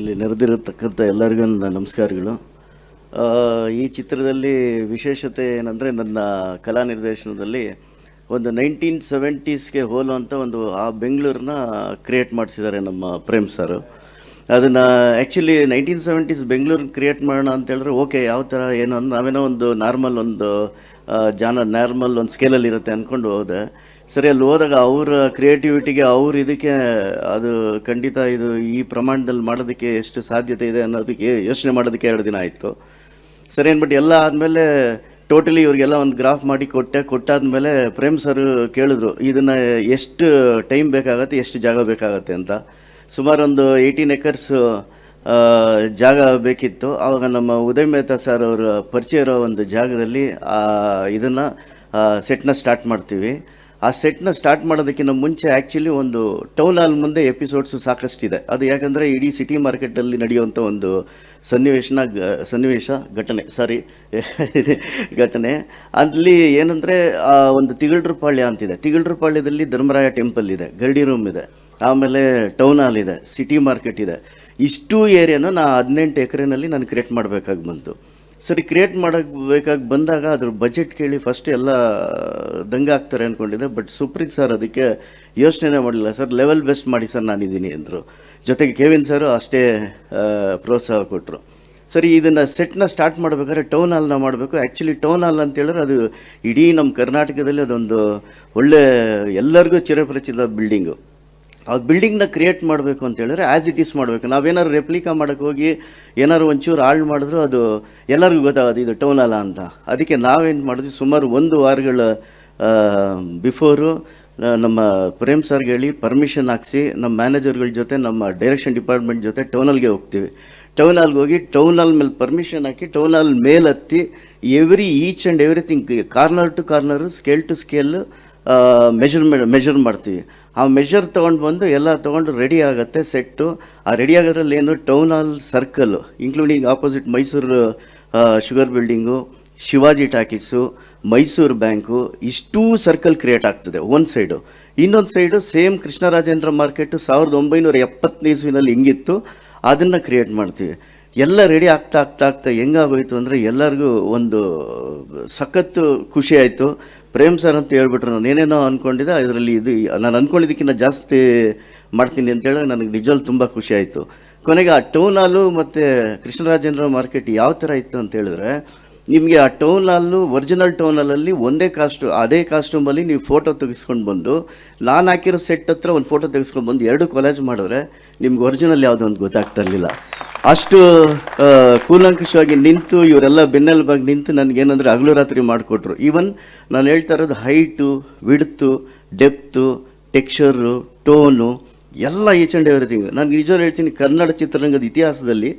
ಇಲ್ಲಿ ನೆರೆದಿರತಕ್ಕಂಥ ಎಲ್ಲರಿಗೂ ನನ್ನ ನಮಸ್ಕಾರಗಳು. ಈ ಚಿತ್ರದಲ್ಲಿ ವಿಶೇಷತೆ ಏನಂದರೆ, ನನ್ನ ಕಲಾ ನಿರ್ದೇಶನದಲ್ಲಿ ಒಂದು 1970ಸ್ಗೆ ಹೋಲುವಂಥ ಒಂದು ಆ ಬೆಂಗಳೂರನ್ನ ಕ್ರಿಯೇಟ್ ಮಾಡಿಸಿದ್ದಾರೆ ನಮ್ಮ ಪ್ರೇಮ್ ಸರು. ಅದನ್ನು ಆ್ಯಕ್ಚುಲಿ 1970s ಬೆಂಗಳೂರನ್ನ ಕ್ರಿಯೇಟ್ ಮಾಡೋಣ ಅಂತ ಹೇಳಿದ್ರೆ ಓಕೆ, ಯಾವ ಥರ ಏನು ಅಂದ್ರೆ ನಾವೇನೋ ಒಂದು ನಾರ್ಮಲ್ ಒಂದು ಸ್ಕೇಲಲ್ಲಿ ಇರುತ್ತೆ ಅಂದ್ಕೊಂಡು ಹೋದೆ. ಸರಿ, ಅಲ್ಲಿ ಹೋದಾಗ ಅವರ ಕ್ರಿಯೇಟಿವಿಟಿಗೆ ಇದಕ್ಕೆ ಅದು ಖಂಡಿತ ಇದು ಈ ಪ್ರಮಾಣದಲ್ಲಿ ಮಾಡೋದಕ್ಕೆ ಎಷ್ಟು ಸಾಧ್ಯತೆ ಇದೆ ಅನ್ನೋದಕ್ಕೆ ಯೋಚನೆ ಮಾಡೋದಕ್ಕೆ 2 ದಿನ ಆಯಿತು. ಸರಿ ಅಂದ್ಬಿಟ್ಟು ಎಲ್ಲ ಆದಮೇಲೆ ಟೋಟಲಿ ಇವ್ರಿಗೆಲ್ಲ ಒಂದು ಗ್ರಾಫ್ ಮಾಡಿ ಕೊಟ್ಟಾದ್ಮೇಲೆ ಪ್ರೇಮ್ ಸರ್ ಕೇಳಿದ್ರು, ಇದನ್ನು ಎಷ್ಟು ಟೈಮ್ ಬೇಕಾಗತ್ತೆ, ಎಷ್ಟು ಜಾಗ ಬೇಕಾಗತ್ತೆ ಅಂತ. ಸುಮಾರು ಒಂದು 18 acres ಜಾಗ ಬೇಕಿತ್ತು. ಆವಾಗ ನಮ್ಮ ಉದಯ್ ಮೆಹ್ತಾ ಸರ್ ಅವರ ಪರಿಚಯ ಇರೋ ಒಂದು ಜಾಗದಲ್ಲಿ ಇದನ್ನು ಸೆಟ್ನ ಸ್ಟಾರ್ಟ್ ಮಾಡ್ತೀವಿ. ಆ ಸೆಟ್ನ ಸ್ಟಾರ್ಟ್ ಮಾಡೋದಕ್ಕಿಂತ ಮುಂಚೆ ಆ್ಯಕ್ಚುಲಿ ಒಂದು ಟೌನ್ ಹಾಲ್ ಮುಂದೆ ಎಪಿಸೋಡ್ಸು ಸಾಕಷ್ಟಿದೆ. ಅದು ಯಾಕಂದರೆ ಇಡೀ ಸಿಟಿ ಮಾರ್ಕೆಟಲ್ಲಿ ನಡೆಯುವಂಥ ಒಂದು ಘಟನೆ. ಅಲ್ಲಿ ಏನಂದರೆ ಒಂದು ತಿಗಳ್ರಪಾಳ್ಯ ಅಂತಿದೆ. ತಿಗಳ್ರಪಾಳ್ಯದಲ್ಲಿ ಧರ್ಮರಾಯ ಟೆಂಪಲ್ ಇದೆ, ಗರ್ಡಿ ರೂಮ್ ಇದೆ, ಆಮೇಲೆ ಟೌನ್ ಹಾಲ್ ಇದೆ, ಸಿಟಿ ಮಾರ್ಕೆಟ್ ಇದೆ. ಇಷ್ಟು ಏರಿಯಾನ 18 ಎಕರೆನಲ್ಲಿ ನಾನು ಕ್ರಿಯೇಟ್ ಮಾಡಬೇಕಾಗಿ ಬಂತು. ಸರಿ, ಕ್ರಿಯೇಟ್ ಮಾಡಬೇಕಾಗಿ ಬಂದಾಗ ಅದ್ರ ಬಜೆಟ್ ಕೇಳಿ ಫಸ್ಟ್ ಎಲ್ಲ ದಂಗಾಗ್ತಾರೆ ಅಂದ್ಕೊಂಡಿದ್ದೆ. ಬಟ್ ಸುಪ್ರೀತ್ ಸರ್ ಅದಕ್ಕೆ ಯೋಚನೆ ಮಾಡಲಿಲ್ಲ. ಸರ್, ಲೆವೆಲ್ ಬೆಸ್ಟ್ ಮಾಡಿ ಸರ್, ನಾನಿದ್ದೀನಿ ಅಂದರು. ಜೊತೆಗೆ ಕೆವಿನ್ ಸರು ಅಷ್ಟೇ ಪ್ರೋತ್ಸಾಹ ಕೊಟ್ಟರು. ಸರಿ, ಇದನ್ನು ಸೆಟ್ನ ಸ್ಟಾರ್ಟ್ ಮಾಡಬೇಕಾದ್ರೆ ಟೌನ್ ಹಾಲ್ನ ಮಾಡಬೇಕು. ಆ್ಯಕ್ಚುಲಿ ಟೌನ್ ಹಾಲ್ ಅಂತೇಳಿದ್ರೆ ಅದು ಇಡೀ ನಮ್ಮ ಕರ್ನಾಟಕದಲ್ಲಿ ಅದೊಂದು ಒಳ್ಳೆ ಎಲ್ಲರಿಗೂ ಚಿರಪರಿಚಿತ ಬಿಲ್ಡಿಂಗು. ಆ ಬಿಲ್ಡಿಂಗ್ನ ಕ್ರಿಯೇಟ್ ಮಾಡಬೇಕು ಅಂತೇಳಿದ್ರೆ ಆ್ಯಸ್ ಇಟ್ ಈಸ್ ಮಾಡಬೇಕು. ನಾವೇನಾದ್ರು ರೆಪ್ಲಿಕಾ ಮಾಡೋಕ್ಕೆ ಹೋಗಿ ಏನಾದ್ರು ಒಂಚೂರು ಹಾಳು ಮಾಡಿದ್ರು ಅದು ಎಲ್ಲರಿಗೂ ಗೊತ್ತಾಗೋದು ಇದು ಟೌನ್ ಹಾಲ ಅಂತ. ಅದಕ್ಕೆ ನಾವೇನು ಮಾಡಿದ್ವಿ, ಸುಮಾರು 1 ವಾರಗಳ ಬಿಫೋರು ನಮ್ಮ ಪ್ರೇಮ್ ಸರ್ಗೆ ಹೇಳಿ ಪರ್ಮಿಷನ್ ಹಾಕ್ಸಿ ನಮ್ಮ ಮ್ಯಾನೇಜರ್ಗಳ ಜೊತೆ, ನಮ್ಮ ಡೈರೆಕ್ಷನ್ ಡಿಪಾರ್ಟ್ಮೆಂಟ್ ಜೊತೆ ಟೌನ್ ಹಾಲ್ಗೆ ಹೋಗ್ತೀವಿ. ಟೌನ್ ಹಾಲ್ಗೆ ಹೋಗಿ ಟೌನ್ ಹಾಲ್ ಮೇಲೆ ಪರ್ಮಿಷನ್ ಹಾಕಿ ಟೌನ್ ಹಾಲ್ ಮೇಲೆ ಹತ್ತಿ each and everything corner to corner, scale to scale measure ಮಾಡ್ತೀವಿ. ಆ ಮೆಷರ್ ತೊಗೊಂಡು ಬಂದು ಎಲ್ಲ ತೊಗೊಂಡು ರೆಡಿ ಆಗುತ್ತೆ ಸೆಟ್ಟು. ಆ ರೆಡಿ ಆಗೋದ್ರಲ್ಲಿ ಏನು, town hall circle including opposite Mysuru sugar building, Shivaji talkies, Mysuru bank, ಇಷ್ಟೂ ಸರ್ಕಲ್ ಕ್ರಿಯೇಟ್ ಆಗ್ತದೆ ಒಂದು ಸೈಡು. ಇನ್ನೊಂದು ಸೈಡು ಸೇಮ್ ಕೃಷ್ಣರಾಜೇಂದ್ರ ಮಾರ್ಕೆಟು 1970 ಹಿಂಗಿತ್ತು, ಅದನ್ನು ಕ್ರಿಯೇಟ್ ಮಾಡ್ತೀವಿ. ಎಲ್ಲ ರೆಡಿ ಆಗ್ತಾ ಹೆಂಗಾಗೋಯ್ತು ಅಂದರೆ ಎಲ್ಲರಿಗೂ ಒಂದು ಸಖತ್ತು ಖುಷಿ ಆಯಿತು. ಪ್ರೇಮ್ ಸರ್ ಅಂತ ಹೇಳ್ಬಿಟ್ರು, ನಾನು ಏನೇನೋ ಅಂದ್ಕೊಂಡಿದ್ದೆ ಇದರಲ್ಲಿ ನಾನು ಅಂದ್ಕೊಂಡಿದ್ದಕ್ಕಿಂತ ಜಾಸ್ತಿ ಮಾಡ್ತೀನಿ ಅಂತೇಳಿ ನನಗೆ ನಿಜವಾಗ್ಲೂ ತುಂಬ ಖುಷಿ ಆಯಿತು. ಕೊನೆಗೆ ಆ ಟೌನ್ ಹಾಲು ಮತ್ತು ಕೃಷ್ಣರಾಜೇಂದ್ರ ಮಾರ್ಕೆಟ್ ಯಾವ ಥರ ಇತ್ತು ಅಂತ ಹೇಳಿದ್ರೆ, ನಿಮಗೆ ಆ ಟೌನ್ ಹಾಲು ಒರಿಜಿನಲ್ ಟೌನ್ ಹಾಲಲ್ಲಿ ಅದೇ ಕಾಸ್ಟ್ಯೂಮಲ್ಲಿ ನೀವು ಫೋಟೋ ತೆಗೆಸ್ಕೊಂಡು ಬಂದು, ನಾನು ಹಾಕಿರೋ ಸೆಟ್ ಹತ್ರ ಒಂದು ಫೋಟೋ ತೆಗೆಸ್ಕೊಂಡು ಬಂದು 2 ಕೊಲಾಜ್ ಮಾಡಿದ್ರೆ ನಿಮ್ಗೆ ಒರಿಜಿನಲ್ ಯಾವುದೋ ಒಂದು ಗೊತ್ತಾಗ್ತಾ ಇರಲಿಲ್ಲ. ಅಷ್ಟು ಕೂಲಂಕಷವಾಗಿ ನಿಂತು ಇವರೆಲ್ಲ ಬೆನ್ನೆಲುಬಾಗಿ ನಿಂತು ನನಗೇನಂದರೆ ಹಗಲು ರಾತ್ರಿ ಮಾಡಿಕೊಟ್ರು. ಈವನ್ ನಾನು ಹೇಳ್ತಾ ಇರೋದು height, width, depth, texture, tone ಎಲ್ಲ ಈಚ್ ಆ್ಯಂಡ್ ಎವ್ರಿಥಿಂಗ್. ನಾನು ನಿಜವಾಗ್ಲೂ ಹೇಳ್ತೀನಿ, ಕನ್ನಡ ಚಿತ್ರರಂಗದ ಇತಿಹಾಸದಲ್ಲಿ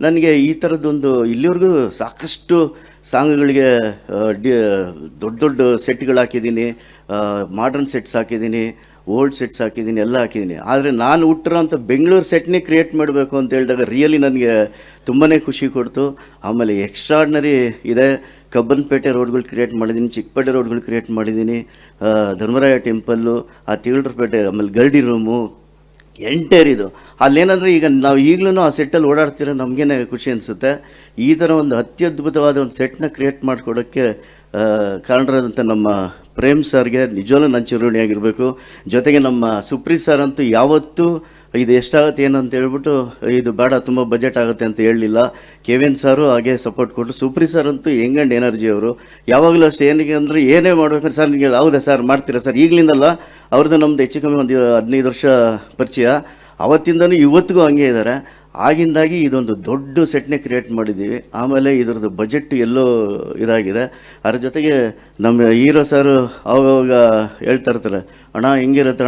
ನನಗೆ ಈ ಥರದ್ದೊಂದು ಇಲ್ಲಿವರೆಗೂ ಸಾಕಷ್ಟು ಸಾಂಗ್ಗಳಿಗೆ ದೊಡ್ಡ ಸೆಟ್ಗಳು ಹಾಕಿದ್ದೀನಿ, ಮಾಡ್ರನ್ ಸೆಟ್ಸ್ ಹಾಕಿದ್ದೀನಿ, ಓಲ್ಡ್ ಸೆಟ್ಸ್ ಹಾಕಿದ್ದೀನಿ, ಎಲ್ಲ ಹಾಕಿದ್ದೀನಿ. ಆದರೆ ನಾನು ಹುಟ್ಟಿರೋಂಥ ಬೆಂಗಳೂರು ಸೆಟ್ನೇ ಕ್ರಿಯೇಟ್ ಮಾಡಬೇಕು ಅಂತ ಹೇಳಿದಾಗ ರಿಯಲಿ ನನಗೆ ತುಂಬಾ ಖುಷಿ ಕೊಡ್ತು. ಆಮೇಲೆ ಎಕ್ಸ್ಟ್ರಾರ್ಡ್ನರಿ ಇದೆ. ಕಬ್ಬನ್ಪೇಟೆ ರೋಡ್ಗಳು ಕ್ರಿಯೇಟ್ ಮಾಡಿದ್ದೀನಿ, ಚಿಕ್ಕಪೇಟೆ ರೋಡ್ಗಳು ಕ್ರಿಯೇಟ್ ಮಾಡಿದ್ದೀನಿ, ಧರ್ಮರಾಯ ಟೆಂಪಲ್ಲು, ಆ ತಿಗಳ್ರಪೇಟೆ, ಆಮೇಲೆ ಗರ್ಡಿ ರೂಮು, ಎಂಟೇರಿದು. ಅಲ್ಲೇನಂದರೆ ಈಗ ನಾವು ಈಗಲೂ ಆ ಸೆಟ್ಟಲ್ಲಿ ಓಡಾಡ್ತಿರೋ ನಮಗೇನೆ ಖುಷಿ ಅನಿಸುತ್ತೆ. ಈ ಥರ ಒಂದು ಅತ್ಯದ್ಭುತವಾದ ಒಂದು ಸೆಟ್ನ ಕ್ರಿಯೇಟ್ ಮಾಡಿಕೊಡೋಕ್ಕೆ ಕಾರಣರಾದಂಥ ನಮ್ಮ ಪ್ರೇಮ್ ಸರ್ಗೆ ನಿಜವಲ್ಲೂ ನಾನು ಚಿರಋಣಿಯಾಗಿರಬೇಕು. ಜೊತೆಗೆ ನಮ್ಮ ಸುಪ್ರೀತ್ ಸರ್ ಅಂತೂ ಯಾವತ್ತೂ ಇದು ಎಷ್ಟಾಗುತ್ತೆ ಏನು ಅಂತ ಹೇಳ್ಬಿಟ್ಟು ಇದು ಬೇಡ, ತುಂಬ ಬಜೆಟ್ ಆಗುತ್ತೆ ಅಂತ ಹೇಳಲಿಲ್ಲ. ಕೆವಿನ್ ಸಾರು ಹಾಗೆ ಸಪೋರ್ಟ್ ಕೊಟ್ಟರು. ಸುಪ್ರೀತ್ ಸರ್ ಅಂತೂ ಯಂಗ್ ಎನರ್ಜಿ ಅವರು. ಯಾವಾಗಲೂ ಅಷ್ಟೇ, ಏನಿಗೆ ಅಂದರೆ ಏನೇ ಮಾಡ್ಬೇಕಾದ್ರೆ ಸರ್ ನಿಮಗೆ ಹೌದಾ ಸರ್ ಮಾಡ್ತೀರಾ ಸರ್, ಈಗಲಿಂದಲ್ಲ, ಅವ್ರದ್ದು ನಮ್ಮದು ಹೆಚ್ಚು ಕಮ್ಮಿ ಒಂದು 15 ವರ್ಷ ಪರಿಚಯ. ಅವತ್ತಿಂದನೂ ಇವತ್ತಿಗೂ ಹಂಗೆ ಇದ್ದಾರೆ. ಆಗಿಂದಾಗಿ ಇದೊಂದು ದೊಡ್ಡ ಸೆಟ್ನೇ ಕ್ರಿಯೇಟ್ ಮಾಡಿದ್ದೀವಿ. ಆಮೇಲೆ ಇದರದ್ದು ಬಜೆಟ್ ಎಲ್ಲೋ ಇದಾಗಿದೆ. ಅದ್ರ ಜೊತೆಗೆ ನಮ್ಮ ಹೀರೋ ಸರು ಅವಾಗ ಹೇಳ್ತಾ ಇರ್ತಾರೆ, ಅಣ್ಣ ಹಿಂಗಿರುತ್ತೆ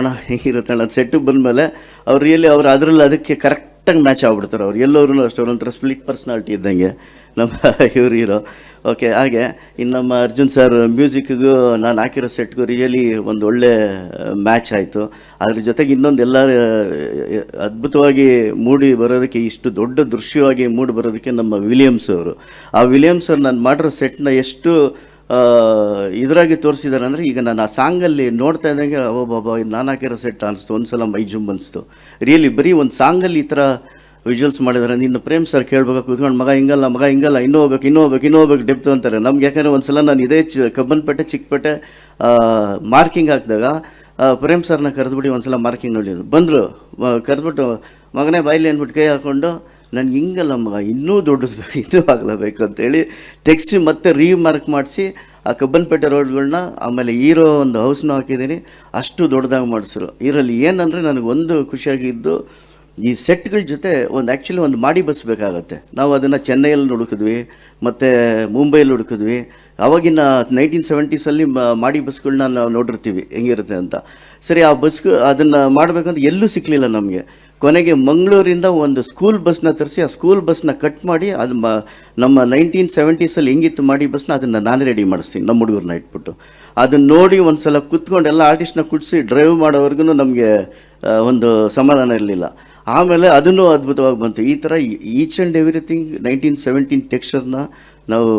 ಅಣ್ಣ ಸೆಟ್ಟಿಗೆ ಬಂದಮೇಲೆ ಅವ್ರು ರಿಯಲಿ ಅದರಲ್ಲಿ ಅದಕ್ಕೆ ಕರೆಕ್ಟಾಗಿ ಮ್ಯಾಚ್ ಆಗ್ಬಿಡ್ತಾರೆ. ಅವ್ರು ಎಲ್ಲರೂ ಅಷ್ಟು ಒಂಥರ ಸ್ಪ್ಲಿಟ್ ಪರ್ಸ್ನಾಲಿಟಿ ಇದ್ದಂಗೆ ನಮ್ಮ ಇವ್ರು ಹೀರೋ. ಓಕೆ, ಹಾಗೆ ಇನ್ನು ನಮ್ಮ ಅರ್ಜುನ್ ಸರ್ ಮ್ಯೂಸಿಕ್ಗೂ ನಾನು ಹಾಕಿರೋ ಸೆಟ್ಗೂ ರಿಯಲಿ ಒಂದು ಒಳ್ಳೆ ಮ್ಯಾಚ್ ಆಯಿತು. ಅದ್ರ ಜೊತೆಗೆ ಇನ್ನೊಂದು ಎಲ್ಲ ಅದ್ಭುತವಾಗಿ ಮೂಡಿ ಬರೋದಕ್ಕೆ, ಇಷ್ಟು ದೊಡ್ಡ ದೃಶ್ಯವಾಗಿ ಮೂಡಿ ಬರೋದಕ್ಕೆ ನಮ್ಮ ವಿಲಿಯಮ್ಸ್ ಅವರು. ಆ ವಿಲಿಯಮ್ಸ್ ಅವ್ರು ನಾನು ಮಾಡಿರೋ ಸೆಟ್ನ ಎಷ್ಟು ಇದರಾಗಿ ತೋರಿಸಿದ್ದಾರೆ ಅಂದರೆ, ಈಗ ನಾನು ಆ ಸಾಂಗಲ್ಲಿ ನೋಡ್ತಾ ಇದ್ದಂಗೆ ಓ ಬಾಬಾ ಇದು ನಾನು ಹಾಕಿರೋ ಸೆಟ್ ಅನಿಸ್ತು. ಒಂದು ಸಲ ಮೈ ಜುಮ್ ಅನಿಸ್ತು. ರಿಯಲಿ ಬರೀ ಒಂದು ಸಾಂಗಲ್ಲಿ ಈ ಥರ ವಿಜುವಲ್ಸ್ ಮಾಡಿದ್ದಾರೆ. ನಿನ್ನ ಪ್ರೇಮ್ ಸರ್ ಕೇಳ್ಬೇಕು ಕೂತ್ಕೊಂಡು, ಮಗ ಹಿಂಗಲ್ಲ ಇನ್ನೂ ಹೋಗ್ಬೇಕು ಡೆಪ್ತು ಅಂತಾರೆ. ನಮ್ಗೆ ಯಾಕಂದರೆ ಒಂದು ಸಲ ನಾನು ಇದೇ ಕಬ್ಬನ್ಪೇಟೆ ಚಿಕ್ಕಪೇಟೆ ಮಾರ್ಕಿಂಗ್ ಹಾಕಿದಾಗ ಪ್ರೇಮ್ ಸರ್ನ ಕರೆದ್ಬಿಟ್ಟು ಒಂದು ಸಲ ಮಾರ್ಕಿಂಗ್ ನೋಡಿ ಬಂದರು. ಕರೆದ್ಬಿಟ್ಟು ಮಗನೇ ಬಾಯಿಲಿ ಅಂದ್ಬಿಟ್ಟು ಕೈ ಹಾಕ್ಕೊಂಡು, ನನಗೆ ಹಿಂಗಲ್ಲ ಮಗ, ಇನ್ನೂ ದೊಡ್ಡದು ಬೇಕು, ಇನ್ನೂ ಆಗಲೇಬೇಕು ಅಂತೇಳಿ ತೆಗ್ಸಿ ಮತ್ತೆ ರೀಮಾರ್ಕ್ ಮಾಡಿಸಿ ಆ ಕಬ್ಬನ್ಪೇಟೆ ರೋಡ್ಗಳನ್ನ, ಆಮೇಲೆ ಹೀರೋ ಒಂದು ಹೌಸ್ನ ಹಾಕಿದ್ದೀನಿ, ಅಷ್ಟು ದೊಡ್ಡದಾಗಿ ಮಾಡಿಸಿದ್ರು. ಇದರಲ್ಲಿ ಏನಂದರೆ ನನಗೆ ಒಂದು ಖುಷಿಯಾಗಿದ್ದು, ಈ ಸೆಟ್ಗಳ ಜೊತೆ ಆ್ಯಕ್ಚುಲಿ ಒಂದು ಮಾಡಿ ಬಸ್ ಬೇಕಾಗತ್ತೆ. ನಾವು ಅದನ್ನು ಚೆನ್ನೈಯಲ್ಲಿ ಹುಡುಕಿದ್ವಿ, ಮತ್ತು ಮುಂಬೈಯಲ್ಲಿ ಹುಡುಕಿದ್ವಿ. ಆವಾಗಿನ 1970s ಮಾಡಿ ಬಸ್ಗಳನ್ನ ನಾವು ನೋಡಿರ್ತೀವಿ ಹೆಂಗಿರುತ್ತೆ ಅಂತ. ಸರಿ, ಆ ಅದನ್ನು ಮಾಡಬೇಕಂತ ಎಲ್ಲೂ ಸಿಕ್ಕಲಿಲ್ಲ ನಮಗೆ. ಕೊನೆಗೆ ಮಂಗಳೂರಿಂದ ಒಂದು ಸ್ಕೂಲ್ ಬಸ್ನ ತರಿಸಿ ಆ ಸ್ಕೂಲ್ ಬಸ್ನ ಕಟ್ ಮಾಡಿ ಅದು ನಮ್ಮ 1970s ಹೆಂಗಿತ್ತು ಮಾಡಿ ಬಸ್ನ, ಅದನ್ನು ನಾನೇ ರೆಡಿ ಮಾಡಿಸ್ತೀನಿ ನಮ್ಮ ಹುಡುಗರನ್ನ ಇಟ್ಬಿಟ್ಟು. ಅದನ್ನು ನೋಡಿ ಒಂದು ಸಲ ಕುತ್ಕೊಂಡು ಎಲ್ಲ ಆರ್ಟಿಸ್ಟ್ನ ಕುಡಿಸಿ ಡ್ರೈವ್ ಮಾಡೋವರೆಗೂ ನಮಗೆ ಒಂದು ಸಮಾಧಾನ ಇರಲಿಲ್ಲ. ಆಮೇಲೆ ಅದನ್ನು ಅದ್ಭುತವಾಗಿ ಬಂತು. ಈ ಥರ ಈಚ್ ಆ್ಯಂಡ್ ಎವ್ರಿಥಿಂಗ್ 1917 ಟೆಕ್ಸ್ಚರ್ನ ನಾವು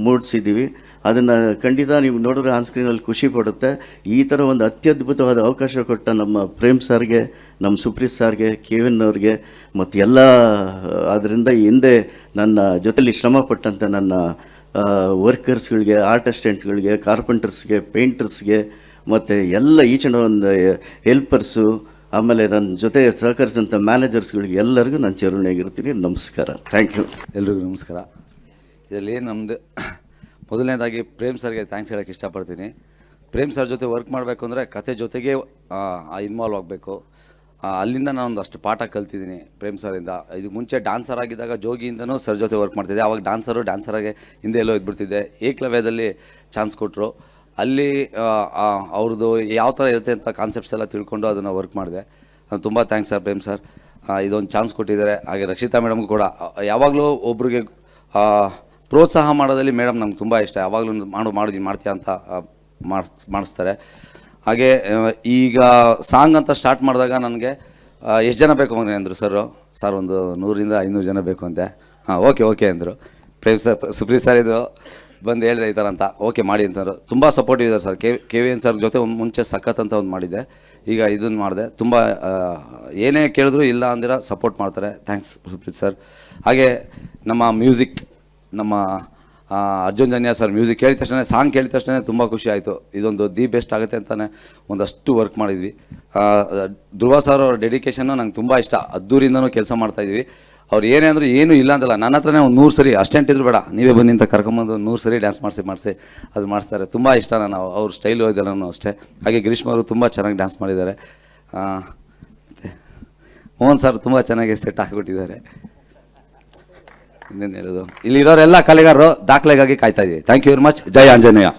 ಮೂಡಿಸಿದ್ದೀವಿ. ಅದನ್ನು ಖಂಡಿತ ನೀವು ನೋಡಿದ್ರೆ ಆನ್ ಸ್ಕ್ರೀನಲ್ಲಿ ಖುಷಿ ಪಡುತ್ತೆ. ಈ ಥರ ಒಂದು ಅತ್ಯದ್ಭುತವಾದ ಅವಕಾಶ ಕೊಟ್ಟ ನಮ್ಮ ಪ್ರೇಮ್ ಸರ್ಗೆ, ನಮ್ಮ ಸುಪ್ರೀತ್ ಸರ್ಗೆ, KVN ಅವ್ರಿಗೆ, ಮತ್ತು ಎಲ್ಲ ಅದರಿಂದ ಹಿಂದೆ ನನ್ನ ಜೊತೆಲಿ ಶ್ರಮಪಟ್ಟಂಥ ನನ್ನ ವರ್ಕರ್ಸ್ಗಳಿಗೆ, ಆರ್ಟ್ ಅಸಿಸ್ಟೆಂಟ್ಗಳಿಗೆ, ಕಾರ್ಪೆಂಟರ್ಸ್ಗೆ, ಪೇಂಟರ್ಸ್ಗೆ, ಮತ್ತು ಎಲ್ಲ ಈಚ್ ಆ್ಯಂಡ್ ಒಂದು ಹೆಲ್ಪರ್ಸು, ಆಮೇಲೆ ನನ್ನ ಜೊತೆ ಸಹಕರಿಸಿದಂಥ ಮ್ಯಾನೇಜರ್ಸ್ಗಳಿಗೆ ಎಲ್ಲರಿಗೂ ನಾನು ಚಿರಋಣಿಯಾಗಿರ್ತೀನಿ. ನಮಸ್ಕಾರ. Thank you. ಎಲ್ರಿಗೂ ನಮಸ್ಕಾರ. ಇದರಲ್ಲಿ ನಮ್ಮದು ಮೊದಲನೇದಾಗಿ ಪ್ರೇಮ್ ಸರ್ಗೆ ಥ್ಯಾಂಕ್ಸ್ ಹೇಳೋಕ್ಕೆ ಇಷ್ಟಪಡ್ತೀನಿ. ಪ್ರೇಮ್ ಸರ್ ಜೊತೆ ವರ್ಕ್ ಮಾಡಬೇಕು ಅಂದರೆ ಕತೆ ಜೊತೆಗೆ ಇನ್ವಾಲ್ವ್ ಆಗಬೇಕು. ಅಲ್ಲಿಂದ ನಾನು ಒಂದಷ್ಟು ಪಾಠ ಕಲ್ತಿದ್ದೀನಿ ಪ್ರೇಮ್ ಸರಿಂದ. ಇದಕ್ಕೆ ಮುಂಚೆ ಡಾನ್ಸರ್ ಆಗಿದ್ದಾಗ ಜೋಗಿಯಿಂದನೂ ಸರ್ ಜೊತೆ ವರ್ಕ್ ಮಾಡ್ತಿದ್ದೆ. ಆವಾಗ ಡಾನ್ಸರಾಗೆ ಹಿಂದೆ ಎಲ್ಲೋ ಇದ್ಬಿಡ್ತಿದ್ದೆ. ಏಕಲವ್ಯದಲ್ಲಿ ಚಾನ್ಸ್ ಕೊಟ್ಟರು. ಅಲ್ಲಿ ಅವ್ರದ್ದು ಯಾವ ಥರ ಇರುತ್ತೆ ಅಂತ ಕಾನ್ಸೆಪ್ಟ್ಸ್ ಎಲ್ಲ ತಿಳ್ಕೊಂಡು ಅದನ್ನು ವರ್ಕ್ ಮಾಡಿದೆ. ತುಂಬ ಥ್ಯಾಂಕ್ಸ್ ಸರ್ ಪ್ರೇಮ್ ಸರ್, ಇದೊಂದು ಚಾನ್ಸ್ ಕೊಟ್ಟಿದ್ದಾರೆ. ಹಾಗೆ ರಕ್ಷಿತಾ ಮೇಡಮ್ಗೂ ಕೂಡ ಯಾವಾಗಲೂ ಒಬ್ರಿಗೆ ಪ್ರೋತ್ಸಾಹ ಮಾಡೋದಲ್ಲಿ ಮೇಡಮ್ ನಮ್ಗೆ ತುಂಬ ಇಷ್ಟ. ಯಾವಾಗಲೂ ಮಾಡ್ತೀಯ ಅಂತ ಮಾಡಿಸ್ತಾರೆ. ಹಾಗೆ ಈಗ ಸಾಂಗ್ ಅಂತ ಸ್ಟಾರ್ಟ್ ಮಾಡಿದಾಗ ನನಗೆ ಎಷ್ಟು ಜನ ಬೇಕು ಮಗನೇ ಅಂದರು ಸರ್ ಒಂದು 100-500 ಜನ ಬೇಕು ಅಂತೆ. ಓಕೆ ಅಂದರು. ಪ್ರೇಮ್ ಸರ್, ಸುಪ್ರೀತ್ ಸರ್ ಇದ್ರು, ಬಂದು ಹೇಳಿದೆ ಈ ಥರ ಅಂತ. ಓಕೆ ಮಾಡಿ ಅಂತಂದರು. ತುಂಬ ಸಪೋರ್ಟಿವ್ ಇದ್ದಾರೆ ಸರ್. KVN ಸರ್ ಜೊತೆ ಮುಂಚೆ ಸಖತ್ ಅಂತ ಒಂದು ಮಾಡಿದ್ದೆ, ಈಗ ಇದನ್ನು ಮಾಡಿದೆ. ತುಂಬ ಏನೇ ಕೇಳಿದ್ರು ಇಲ್ಲ ಅಂದಿರ ಸಪೋರ್ಟ್ ಮಾಡ್ತಾರೆ. Thanks Supreeth sir. ಹಾಗೆ ನಮ್ಮ ಮ್ಯೂಸಿಕ್, ನಮ್ಮ ಅರ್ಜುನ್ ಜನ್ಯ ಸರ್ ಮ್ಯೂಸಿಕ್ ಕೇಳಿದ ತಕ್ಷಣ, ಸಾಂಗ್ ಕೇಳಿದ ತಕ್ಷಣ ತುಂಬ ಖುಷಿ ಆಯಿತು. ಇದೊಂದು ದಿ ಬೆಸ್ಟ್ ಆಗುತ್ತೆ ಅಂತಲೇ ಒಂದಷ್ಟು ವರ್ಕ್ ಮಾಡಿದ್ವಿ. ಧ್ರುವ ಸರ್ ಅವ್ರ ಡೆಡಿಕೇಶನ್ನು ನಂಗೆ ತುಂಬ ಇಷ್ಟ. ಅದ್ದೂರಿಂದನೂ ಕೆಲಸ ಮಾಡ್ತಾಯಿದ್ವಿ. ಅವ್ರು ಏನೇ ಅಂದರೂ ಏನೂ ಇಲ್ಲ ಅಂತಲ್ಲ, ನನ್ನ ಹತ್ರನೇ ಒಂದು 100 ಸರಿ ಅಷ್ಟೆಂಟ್ ಇದ್ರು ಬೇಡ, ನೀವೇ ಬನ್ನಿ ಅಂತ ಕರ್ಕೊಂಬಂದು 100 ಸರಿ ಡ್ಯಾನ್ಸ್ ಮಾಡಿಸಿ ಅದು ಮಾಡಿಸ್ತಾರೆ. ತುಂಬ ಇಷ್ಟ ನಾನು ಅವ್ರ ಸ್ಟೈಲು ಇದೆಲ್ಲನೂ ಅಷ್ಟೇ. ಹಾಗೆ ಗ್ರೀಷ್ಮ ಅವರು ತುಂಬ ಚೆನ್ನಾಗಿ ಡ್ಯಾನ್ಸ್ ಮಾಡಿದ್ದಾರೆ. ಮತ್ತು ಮೋಹನ್ ಸರ್ ತುಂಬ ಚೆನ್ನಾಗಿ ಸೆಟ್ ಹಾಕಿಬಿಟ್ಟಿದ್ದಾರೆ. ಇನ್ನೇನು ಹೇಳೋದು, ಇಲ್ಲಿರೋರೆಲ್ಲ ಕಲೆಗಾರರು ದಾಖಲೆಗಾಗಿ ಕಾಯ್ತಾ ಇದ್ದೀವಿ. Thank you very much. ಜೈ ಆಂಜನೇಯ.